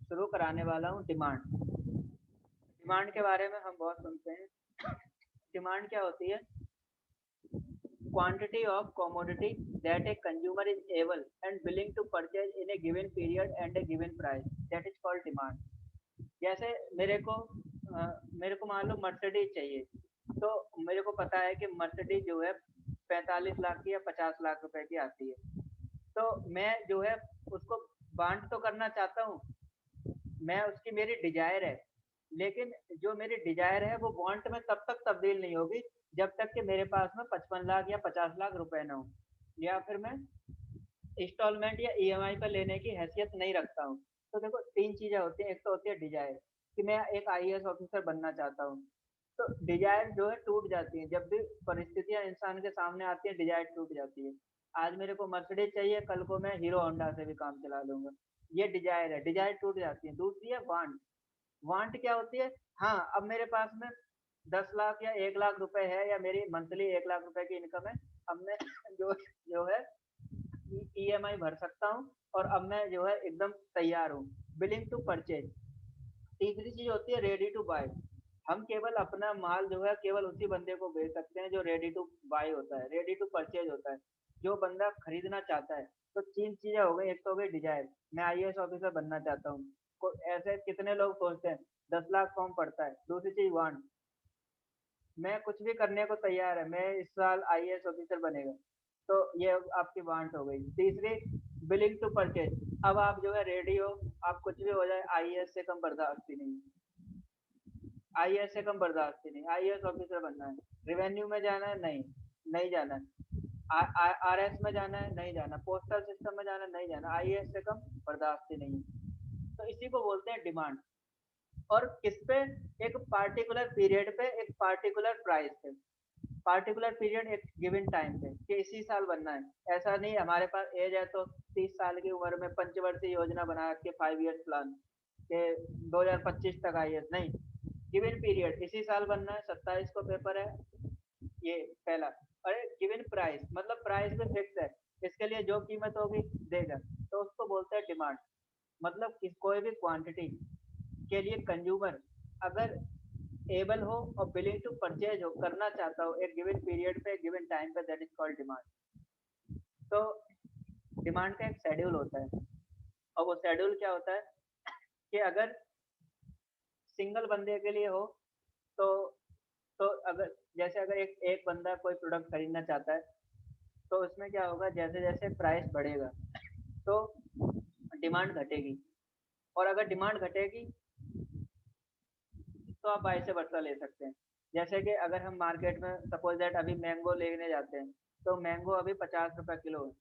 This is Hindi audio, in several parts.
शुरू कराने वाला हूँ डिमांड। डिमांड के बारे में हम बहुत सुनते हैं। डिमांड क्या होती है? Quantity of commodity that a consumer is able and willing to purchase in a given period and a given price, that is called demand। जैसे मेरे को मान लो मर्सिडीज चाहिए, तो मेरे को पता है कि मर्सिडीज जो है 45 लाख की या 50 लाख रुपए की आती है। तो मैं जो है उसको वांट तो करना चाहता हूँ, मैं उसकी मेरी डिजायर है, लेकिन जो मेरी डिजायर है वो वांट में तब तक तब्दील नहीं होगी जब तक कि मेरे पास में 55 लाख या 50 लाख रुपए ना हो, या फिर मैं इंस्टॉलमेंट या ईएमआई पर लेने की हैसियत नहीं रखता हूँ। तो देखो तीन चीजें होती हैं, एक तो होती है डिजायर कि मैं एक आईएएस ऑफिसर बनना चाहता हूँ। तो डिजायर जो है टूट जाती है जब भी परिस्थितियां इंसान के सामने आती है, डिजायर टूट जाती है। आज मेरे को मर्सिडीज चाहिए, कल को मैं हीरो होंडा से भी काम चला लूंगा। ये डिजायर है, डिजायर टूट जाती है। दूसरी है वांट। वांट क्या होती है? हाँ, अब मेरे पास में 10 लाख या 1 लाख रुपए है, या मेरी मंथली 1 लाख रुपए की इनकम है। अब मैं जो जो है ईएमआई भर सकता हूँ, और अब मैं जो है एकदम तैयार हूँ, बिलिंग टू परचेज। तीसरी चीज होती है रेडी टू बाय। हम केवल अपना माल जो है केवल उसी बंदे को बेच सकते हैं जो रेडी टू बाय होता है, रेडी टू परचेज होता है, जो बंदा खरीदना चाहता है। तो तीन चीजें हो गई, एक तो हो गई डिजायर, मैं आईएएस ऑफिसर बनना चाहता हूँ। ऐसे कितने लोग सोचते हैं, 10 लाख फॉर्म पड़ता है। दूसरी चीज वांट, मैं कुछ भी करने को तैयार है, मैं इस साल आईएएस ऑफिसर बनेगा। तो ये आपकी वांट हो गई। तीसरी बिलिंग टू परचेज, अब आप जो है रेडी हो, आप कुछ भी हो जाए, आईएएस से कम बर्दाश्त ही नहीं। आईएएस से कम बर्दाश्त ही नहीं, आईएएस ऑफिसर बनना है। रेवेन्यू में जाना है? नहीं, नहीं जाना है। आरएस में जाना है? नहीं जाना। पोस्टल सिस्टम में जाना है? नहीं जाना। आईएएस से कम बर्दाश्त ही नहीं है। तो इसी को बोलते हैं डिमांड। और किस पे? एक पार्टिकुलर पीरियड पे, एक पार्टिकुलर प्राइस पे, पार्टिकुलर पीरियड, एक गिवन टाइम पे, कि इसी साल बनना है। ऐसा नहीं हमारे पास एज है तो 30 साल की उम्र में पंचवर्षीय योजना बना के 5 ईयर्स प्लान के 2025 तक आईएएस नहीं। गिवन पीरियड, इसी साल बनना है, 27 को पेपर है, ये पहला। अरे गिवन प्राइस मतलब प्राइस भी फिक्स है, इसके लिए जो कीमत होगी देगा। तो उसको बोलते हैं डिमांड। मतलब कोई भी क्वांटिटी के लिए कंज्यूमर अगर एबल हो और बिलिंग टू परचेज हो, करना चाहता हो एक गिवन पीरियड पे, गिवन टाइम पे, दैट इज कॉल्ड डिमांड। तो डिमांड का एक शेड्यूल होता है, और वो शेड्यूल क्या होता है कि अगर सिंगल बंदे के लिए हो, तो अगर जैसे अगर एक एक बंदा कोई प्रोडक्ट खरीदना चाहता है, तो उसमें क्या होगा, जैसे जैसे प्राइस बढ़ेगा तो डिमांड घटेगी, और अगर डिमांड घटेगी तो आप बाई से वर्षा ले सकते हैं। जैसे कि अगर हम मार्केट में सपोज दैट अभी मैंगो लेने जाते हैं, तो मैंगो अभी 50 रुपए किलो है।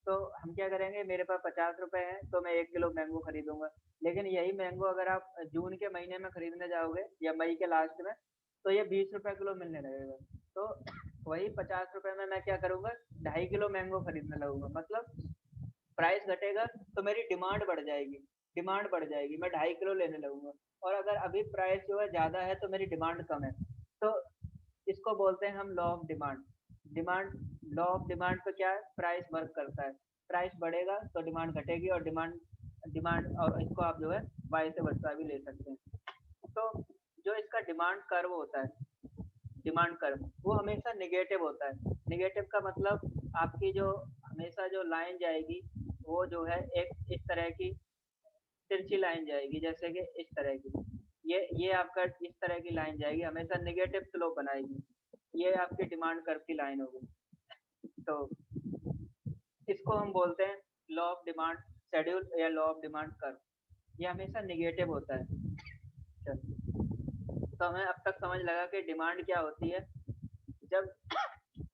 तो हम क्या करेंगे, मेरे पास 50 रुपए है तो मैं 1 किलो मैंगो खरीदूंगा। लेकिन यही मैंगो अगर आप जून के महीने में खरीदने जाओगे या मई के लास्ट में, तो ये 20 रुपए किलो मिलने लगेगा। तो वही 50 रुपए में मैं क्या करूंगा, 2.5 किलो मैंगो खरीदने लगूंगा। मतलब प्राइस घटेगा तो मेरी डिमांड बढ़ जाएगी, डिमांड बढ़ जाएगी, मैं 2.5 किलो लेने लगूंगा। और अगर अभी प्राइस जो है ज्यादा है तो मेरी डिमांड कम है, तो इसको बोलते हैं हम law of demand. Demand, law of demand पे क्या है, प्राइस वर्क करता है। प्राइस बढ़ेगा तो डिमांड घटेगी, और डिमांड डिमांड और इसको आप जो है बाई से वर्षा भी ले सकते हैं। तो जो इसका डिमांड कर्व होता है, डिमांड कर्व, वो हमेशा निगेटिव होता है। निगेटिव का मतलब आपकी जो हमेशा जो लाइन जाएगी, वो जो है एक इस तरह की तिरछी लाइन जाएगी, जैसे कि इस तरह की, ये आपका इस तरह की लाइन जाएगी, हमेशा निगेटिव स्लोप बनाएगी। ये आपकी डिमांड कर्व की लाइन होगी। तो इसको हम बोलते हैं लॉ ऑफ डिमांड शेड्यूल या लॉ ऑफ डिमांड कर्व। ये हमेशा निगेटिव होता है। तो हमें अब तक समझ लगा कि डिमांड क्या होती है। जब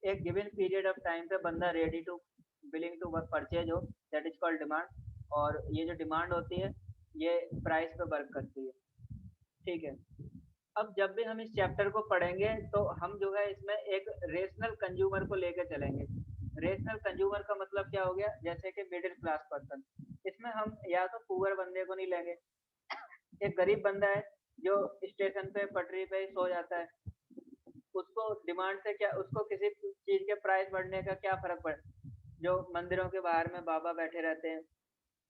एक गिवन पीरियड ऑफ टाइम पे बंदा ready to willing to purchase हो, दैट इज कॉल्ड डिमांड। और ये जो डिमांड होती है, ये प्राइस पे वर्क करती है। ठीक है। अब जब भी हम इस चैप्टर को पढ़ेंगे तो हम जो है इसमें एक रेशनल कंज्यूमर को लेकर चलेंगे। रेशनल कंज्यूमर का मतलब क्या हो गया, जैसे कि मिडिल क्लास पर्सन। इसमें हम या तो पुअर बंदे को नहीं लेंगे, एक गरीब बंदा है जो स्टेशन पे पटरी पे ही सो जाता है, उसको डिमांड से क्या, उसको किसी चीज के प्राइस बढ़ने का क्या फर्क पड़े। जो मंदिरों के बाहर में बाबा बैठे रहते हैं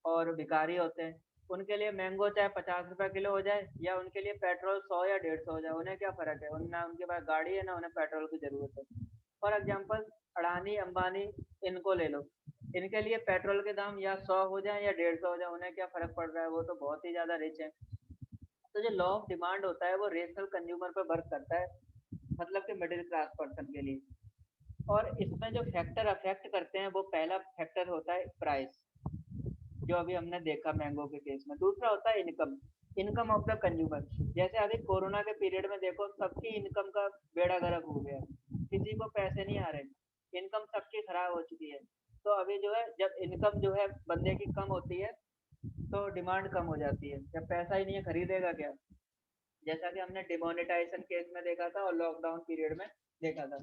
और भिखारी होते हैं, उनके लिए मैंगो चाहे 50 रुपए किलो हो जाए या उनके लिए पेट्रोल 100 या 150 हो जाए, उन्हें क्या फर्क है, ना उनके पास गाड़ी है ना उन्हें पेट्रोल की जरूरत है। फॉर एग्जाम्पल अडानी अंबानी, इनको ले लो, इनके लिए पेट्रोल के दाम या 100 हो जाए या 150 हो जाए, उन्हें क्या फर्क पड़ रहा है, वो तो बहुत ही ज्यादा रिच है। तो जो लॉ ऑफ डिमांड होता है वो रेशनल कंज्यूमर पर वर्क करता है, मतलब कि मिडिल क्लास पर्सन के लिए। और इसमें जो फैक्टर अफेक्ट करते हैं वो पहला फैक्टर होता है प्राइस, जो अभी हमने देखा मैंगो के केस में। दूसरा होता है income, income of the consumer. जैसे अभी कोरोना के पीरियड में देखो सबकी इनकम का बेड़ा गर्क हो गया, किसी को पैसे नहीं आ रहे, इनकम सबकी खराब हो चुकी है। तो अभी जो है जब इनकम जो है बंदे की कम होती है तो डिमांड कम हो जाती है, जब पैसा ही नहीं है खरीदेगा क्या। जैसा कि हमने डिमोनेटाइजेशन केस में देखा था और लॉकडाउन पीरियड में देखा था।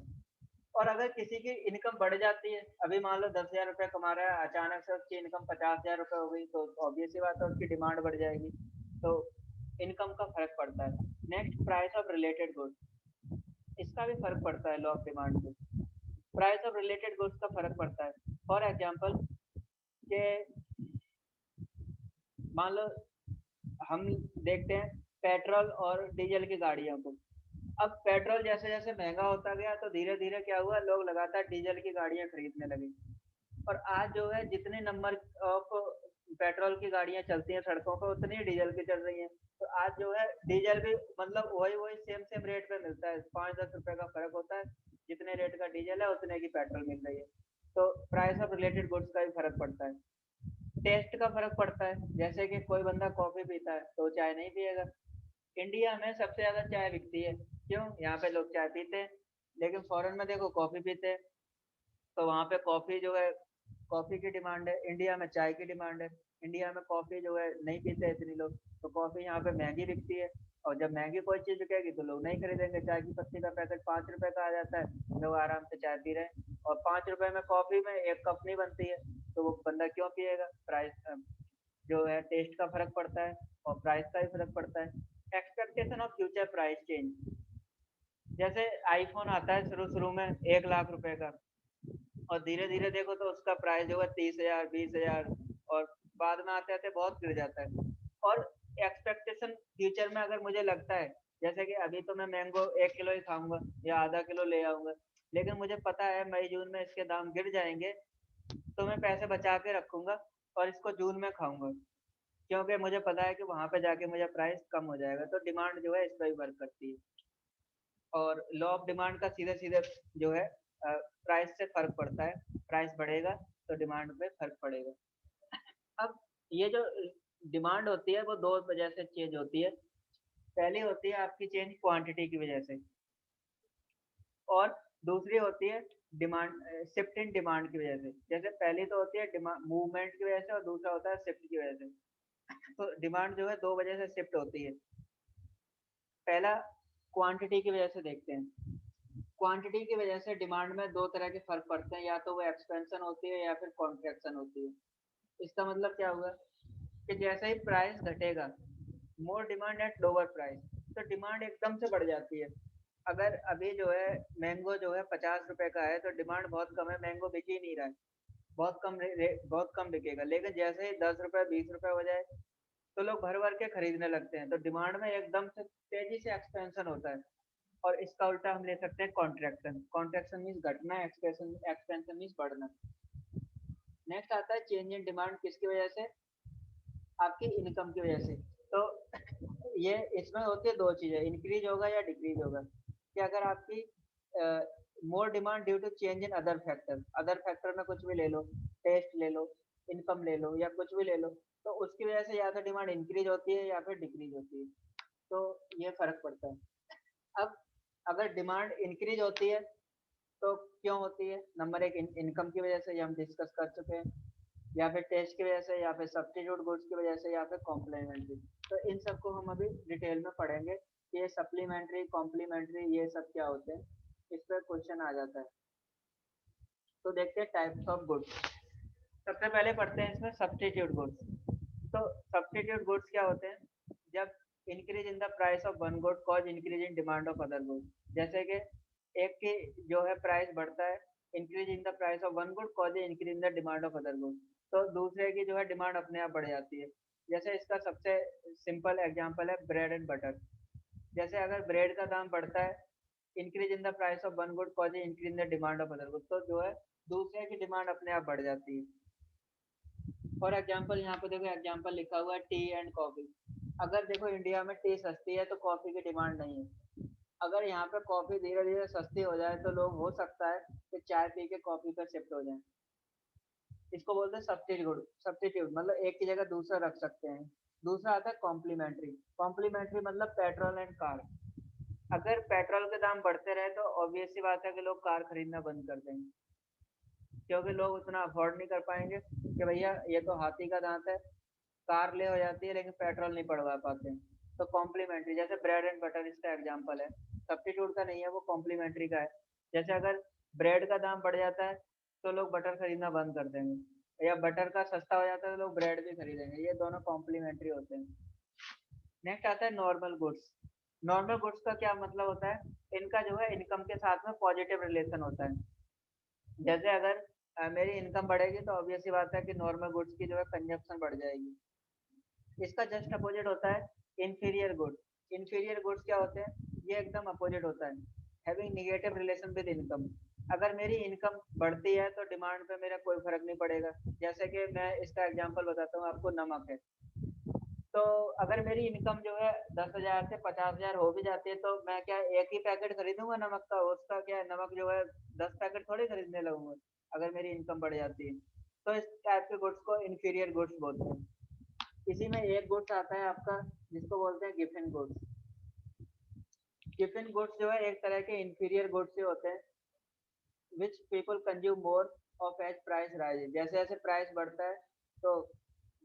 और अगर किसी की इनकम बढ़ जाती है, अभी मान लो 10,000 रुपये कमा रहा है, अचानक से उसकी इनकम 50,000 रुपये हो गई, तो ऑब्वियस सी बात है उसकी डिमांड बढ़ जाएगी। तो इनकम का फर्क पड़ता है। Next price of related goods, इसका भी फर्क पड़ता है लॉ ऑफ डिमांड से। प्राइस ऑफ रिलेटेड गुड्स का फर्क पड़ता है। फॉर एग्जाम्पल के मान लो हम देखते हैं पेट्रोल और डीजल की गाड़ियों को। अब पेट्रोल जैसे जैसे महंगा होता गया तो धीरे धीरे क्या हुआ, लोग लगातार डीजल की गाड़ियां खरीदने लगे। और आज जो है जितने नंबर ऑफ पेट्रोल की गाड़ियां चलती हैं सड़कों पर, उतनी ही डीजल की चल रही हैं। तो आज जो है डीजल भी मतलब वही वही सेम सेम रेट पे मिलता है, 5-10 रुपए का फर्क होता है। जितने रेट का डीजल है उतने की पेट्रोल मिल रही है। तो प्राइस ऑफ रिलेटेड गुड्स का भी फर्क पड़ता है। टेस्ट का फर्क पड़ता है, जैसे कि कोई बंदा कॉफी पीता है तो चाय नहीं पिएगा। इंडिया में सबसे ज्यादा चाय बिकती है, क्यों, यहाँ पे लोग चाय पीते हैं। लेकिन फॉरेन में देखो कॉफी पीते हैं, तो वहाँ पे कॉफी जो है, कॉफी की डिमांड है, इंडिया में चाय की डिमांड है। इंडिया में कॉफी जो है नहीं पीते इतनी लोग, तो कॉफी यहाँ पे महंगी बिकती है। और जब महंगी कोई चीज बिकेगी तो लोग नहीं खरीदेंगे। चाय की पत्ती का पैकेट 5 रुपए का आ जाता है, लोग आराम से चाय पी रहे हैं, और 5 रुपए में कॉफी में एक कप नहीं बनती है, तो वो बंदा क्यों पिएगा। प्राइस जो है टेस्ट का फर्क पड़ता है और प्राइस का भी फर्क पड़ता है। Expectation of future price change, जैसे आईफोन आता है शुरू शुरू में 1 लाख रुपए का, और धीरे धीरे देखो तो उसका प्राइस जो है 30,000 20,000, और बाद में आते आते बहुत गिर जाता है। और एक्सपेक्टेशन फ्यूचर में अगर मुझे लगता है, जैसे कि अभी तो मैं मैंगो 1 किलो ही खाऊंगा या आधा किलो ले आऊंगा, लेकिन मुझे पता है मई जून में इसके दाम गिर जाएंगे, तो मैं पैसे बचा के रखूंगा और इसको जून में खाऊंगा, क्योंकि मुझे पता है कि वहां पे जाके मुझे प्राइस कम हो जाएगा। तो डिमांड जो है इस पर भी वर्क करती है। और लॉ ऑफ डिमांड का सीधे सीधे जो है प्राइस से फर्क पड़ता है, प्राइस बढ़ेगा तो डिमांड पे फर्क पड़ेगा। अब ये जो डिमांड होती है वो दो वजह से चेंज होती है। पहली होती है आपकी चेंज क्वांटिटी की वजह से, और दूसरी होती है डिमांड शिफ्ट इन डिमांड की वजह से। जैसे पहली तो होती है डिमांड मूवमेंट की वजह से, और दूसरा होता है शिफ्ट की वजह से। तो डिमांड जो है दो वजह से शिफ्ट होती है। पहला क्वांटिटी की वजह से देखते हैं। क्वांटिटी की वजह से डिमांड में दो तरह के फर्क पड़ते हैं, या तो वो एक्सपेंशन होती है या फिर कॉन्ट्रैक्शन होती है। इसका मतलब क्या हुआ कि जैसे ही प्राइस घटेगा, more demand at lower price, तो डिमांड एकदम से बढ़ जाती है। अगर अभी जो है मैंगो जो है 50 रुपए का है तो डिमांड बहुत कम है, मैंगो बिक ही नहीं रहा है, बहुत कम बहुत कम बिकेगा। लेकिन जैसे ही 10 रुपए 20 रुपए हो जाए तो लोग भर भर के खरीदने लगते हैं, तो डिमांड में एकदम से तेजी से एक्सपेंशन होता है। और इसका उल्टा हम ले सकते हैं कॉन्ट्रैक्शन। कॉन्ट्रैक्शन मीन्स घटना, एक्सपेंशन एक्सपेंशन मीन्स बढ़ना। नेक्स्ट आता है चेंज इन डिमांड, किसकी वजह से, आपकी इनकम की वजह से। तो ये इसमें होती है दो चीजें, इंक्रीज होगा या डिक्रीज होगा। कि अगर आपकी more demand due to change in other factor, other factor में कुछ भी ले लो, टेस्ट ले लो, इनकम ले लो, या कुछ भी ले लो, तो उसकी वजह से या तो डिमांड इंक्रीज होती है या फिर डिक्रीज होती है। तो ये फर्क पड़ता है। अब अगर डिमांड इंक्रीज होती है तो क्यों होती है, नंबर एक इनकम की वजह से, ये हम डिस्कस कर चुके हैं, या फिर टेस्ट की वजह से, या फिर सब्स्टिट्यूट गुड्स की वजह से, या फिर कॉम्प्लीमेंट्री। तो इन सबको हम अभी डिटेल में पढ़ेंगे कि ये सप्लीमेंट्री कॉम्प्लीमेंट्री ये सब क्या होते हैं, इस पर क्वेश्चन आ जाता है। तो देखते हैं टाइप्स ऑफ गुड्स। सबसे पहले पढ़ते हैं इसमें सब्स्टिट्यूट गुड्स। तो सब्स्टिट्यूट गुड्स क्या होते हैं, जब increase in the price of one good cause increase in demand of other good. जैसे कि एक की जो है प्राइस बढ़ता है, increase in the price of one good cause increase in the demand of other good, तो दूसरे की जो है डिमांड अपने आप बढ़ जाती है। जैसे इसका सबसे सिंपल एग्जांपल है ब्रेड एंड बटर। जैसे अगर ब्रेड का दाम बढ़ता है, increase in the price of one good cause increase in the demand of other good, तो जो है दूसरे की डिमांड अपने आप बढ़ जाती है। फॉर एग्जाम्पल यहाँ पे देखो एग्जाम्पल लिखा हुआ है टी एंड कॉफी। अगर देखो इंडिया में टी सस्ती है तो कॉफी की डिमांड नहीं है। अगर यहाँ पे कॉफी धीरे धीरे सस्ती हो जाए तो लोग हो सकता है कि चाय पी के कॉफी पर शिफ्ट हो जाए। इसको बोलते हैं सब्स्टिट्यूट। सब्स्टिट्यूट मतलब एक की जगह दूसरा रख सकते हैं। दूसरा आता है कॉम्प्लीमेंट्री। कॉम्प्लीमेंट्री मतलब पेट्रोल एंड कार। अगर पेट्रोल के दाम बढ़ते रहे तो ऑब्वियस सी बात है कि लोग कार खरीदना बंद कर देंगे, क्योंकि लोग उतना अफोर्ड नहीं कर पाएंगे कि भैया ये तो हाथी का दांत है, कार ले हो जाती है लेकिन पेट्रोल नहीं पड़वा पाते हैं। तो कॉम्प्लीमेंट्री जैसे ब्रेड एंड बटर इसका एग्जांपल है। सब्स्टिट्यूट का नहीं है, वो कॉम्प्लीमेंट्री का है। जैसे अगर ब्रेड का दाम बढ़ जाता है तो लोग बटर खरीदना बंद कर देंगे, या बटर का सस्ता हो जाता है तो लोग ब्रेड भी खरीदेंगे। ये दोनों कॉम्प्लीमेंट्री होते हैं। नेक्स्ट आता है नॉर्मल गुड्स। नॉर्मल गुड्स का क्या मतलब होता है, इनका जो है इनकम के साथ में पॉजिटिव रिलेशन होता है। जैसे अगर मेरी इनकम बढ़ेगी तो ऑब्वियस सी बात है कि नॉर्मल गुड्स की जो है कंजप्शन बढ़ जाएगी। इसका जस्ट अपोजिट होता है इंफीरियर गुड्स। इंफीरियर गुड्स क्या होते हैं, ये एकदम अपोजिट होता है, having negative relation with income. अगर मेरी इनकम बढ़ती है तो डिमांड पे मेरा कोई फर्क नहीं पड़ेगा। जैसे कि मैं इसका एग्जांपल बताता हूँ आपको, नमक है। तो अगर मेरी इनकम जो है 10,000 से 50,000 हो भी जाती है तो मैं क्या एक ही पैकेट खरीदूंगा नमक का, उसका क्या नमक जो है 10 पैकेट थोड़ी खरीदने लगूंगा अगर मेरी इनकम बढ़ जाती है। तो इस टाइप के गुड्स को इंफीरियर गुड्स बोलते हैं। इसी में एक गुड्स आता है आपका जिसको बोलते हैं गिफिन गुड्स। गिफिन गुड्स जो है एक तरह के इंफीरियर गुड्स से होते हैं, which people consume more of as price rise. जैसे जैसे प्राइस बढ़ता है तो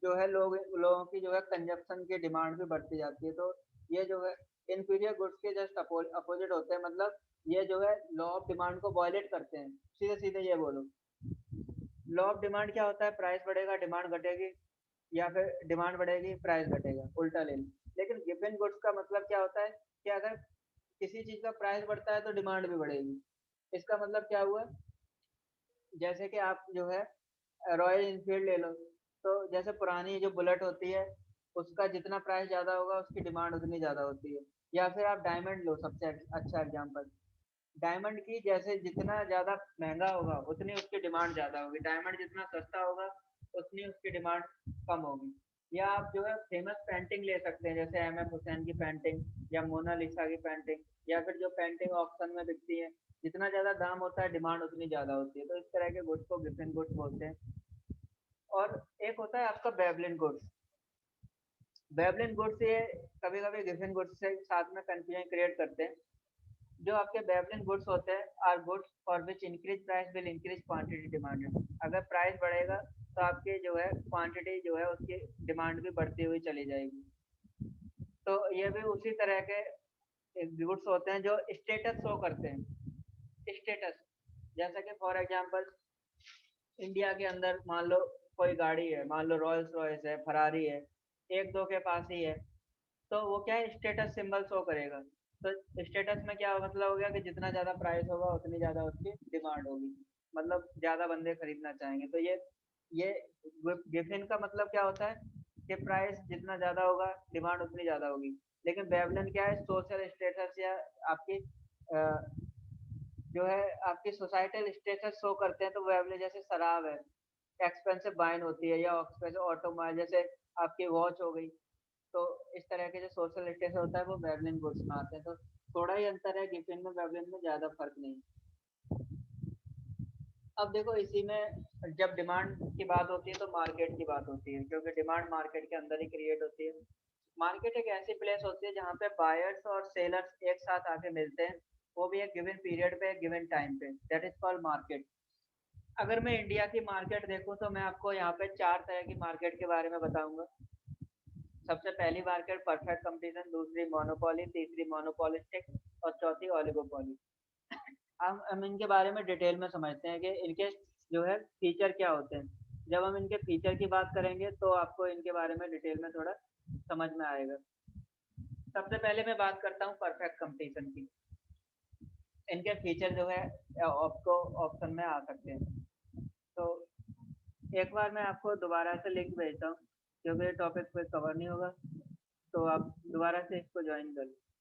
जो है लोगों की जो है कंजप्शन की डिमांड भी बढ़ती जाती है। तो ये जो है इंफीरियर गुड्स के जस्ट अपोजिट होते हैं। मतलब ये जो है लॉ ऑफ डिमांड को वॉयलेट करते हैं। सीधे सीधे ये बोलो, लॉ ऑफ डिमांड क्या होता है, प्राइस बढ़ेगा डिमांड घटेगी, या फिर डिमांड बढ़ेगी प्राइस घटेगा, उल्टा ले लो। लेकिन गिवन गुड्स का मतलब क्या होता है कि अगर किसी चीज का प्राइस बढ़ता है तो डिमांड भी बढ़ेगी। इसका मतलब क्या हुआ, जैसे कि आप जो है रॉयल इनफील्ड ले लो, तो जैसे पुरानी जो बुलेट होती है उसका जितना प्राइस ज्यादा होगा उसकी डिमांड उतनी ज्यादा होती है। या फिर आप डायमंड लो, सबसे अच्छा एग्जांपल। डायमंड की जैसे जितना ज्यादा महंगा होगा उतनी उसकी डिमांड ज्यादा होगी, डायमंड जितना सस्ता होगा उतनी उसकी डिमांड कम होगी। या आप जो है फेमस पेंटिंग ले सकते हैं, जैसे एम एफ हुसैन की पेंटिंग या मोनालिसा की पेंटिंग, या फिर जो पेंटिंग ऑक्शन में बिकती है, जितना ज्यादा दाम होता है डिमांड उतनी ज्यादा होती है। तो इस तरह के गुड्स को गिफिन गुड्स बोलते हैं। और एक होता है आपका बेबलिन गुड्स। बेबलिन गुड्स ये कभी कभी गिफिन गुड्स से साथ में कंफ्यूजन क्रिएट करते हैं। जो आपके बेबलिन गुड्स होते हैं are goods for which increase price will increase quantity demanded. अगर प्राइस बढ़ेगा तो आपके जो है क्वांटिटी जो है उसकी डिमांड भी बढ़ती हुई चली जाएगी। तो ये भी उसी तरह के गुड्स होते हैं जो स्टेटस शो करते हैं। स्टेटस, जैसा कि फॉर एग्जांपल इंडिया के अंदर मान लो कोई गाड़ी है, मान लो रॉयल्स रॉयस है, फरारी है, एक दो के पास ही है, तो वो क्या है स्टेटस सिंबल शो करेगा। तो स्टेटस में क्या मतलब हो गया कि जितना ज्यादा प्राइस होगा उतनी ज्यादा उसकी डिमांड होगी, मतलब ज्यादा बंदे खरीदना चाहेंगे। तो ये गिफिन का मतलब क्या होता है कि प्राइस जितना ज्यादा होगा डिमांड उतनी ज्यादा होगी। लेकिन बेबलन क्या है, सोशल स्टेटस या आपकी जो है आपकी सोसाइटल स्टेटस शो करते हैं। तो बेबलन जैसे शराब है, एक्सपेंसिव वाइन होती है, या एक्सपेंसिव ऑटोमोबाइल जैसे आपकी वॉच हो गई। तो इस तरह के जो सोशल स्टेटस होता है वो बेबलिन गुड्स में आते हैं। तो थोड़ा ही अंतर है, गिफिन में बेबलिन में ज्यादा फर्क नहीं। अब देखो इसी में जब डिमांड की बात होती है तो मार्केट की बात होती है, क्योंकि डिमांड मार्केट के अंदर ही क्रिएट होती है। मार्केट एक ऐसी प्लेस होती है जहाँ पे बायर्स और सेलर्स एक साथ आके मिलते हैं, वो भी एक गिवन पीरियड पे, गिवन टाइम पे, दैट इज कॉल्ड मार्केट। अगर मैं इंडिया की मार्केट देखूं तो मैं आपको यहाँ पे चार तरह की मार्केट के बारे में बताऊंगा। सबसे पहली मार्केट परफेक्ट कंपटीशन, दूसरी मोनोपोली, तीसरी मोनोपोलिस्टिक और चौथी ओलिगोपोली। हम इनके बारे में डिटेल में समझते हैं कि इनके जो है फीचर क्या होते हैं। जब हम इनके फीचर की बात करेंगे तो आपको इनके बारे में डिटेल में थोड़ा समझ में आएगा। सबसे पहले मैं बात करता हूँ परफेक्ट कंपटीशन की। इनके फीचर जो है आपको ऑप्शन में आ सकते हैं। तो एक बार मैं आपको दोबारा से लिंक भेजता हूँ क्योंकि टॉपिक पे कवर नहीं होगा, तो आप दोबारा से इसको ज्वाइन कर लो।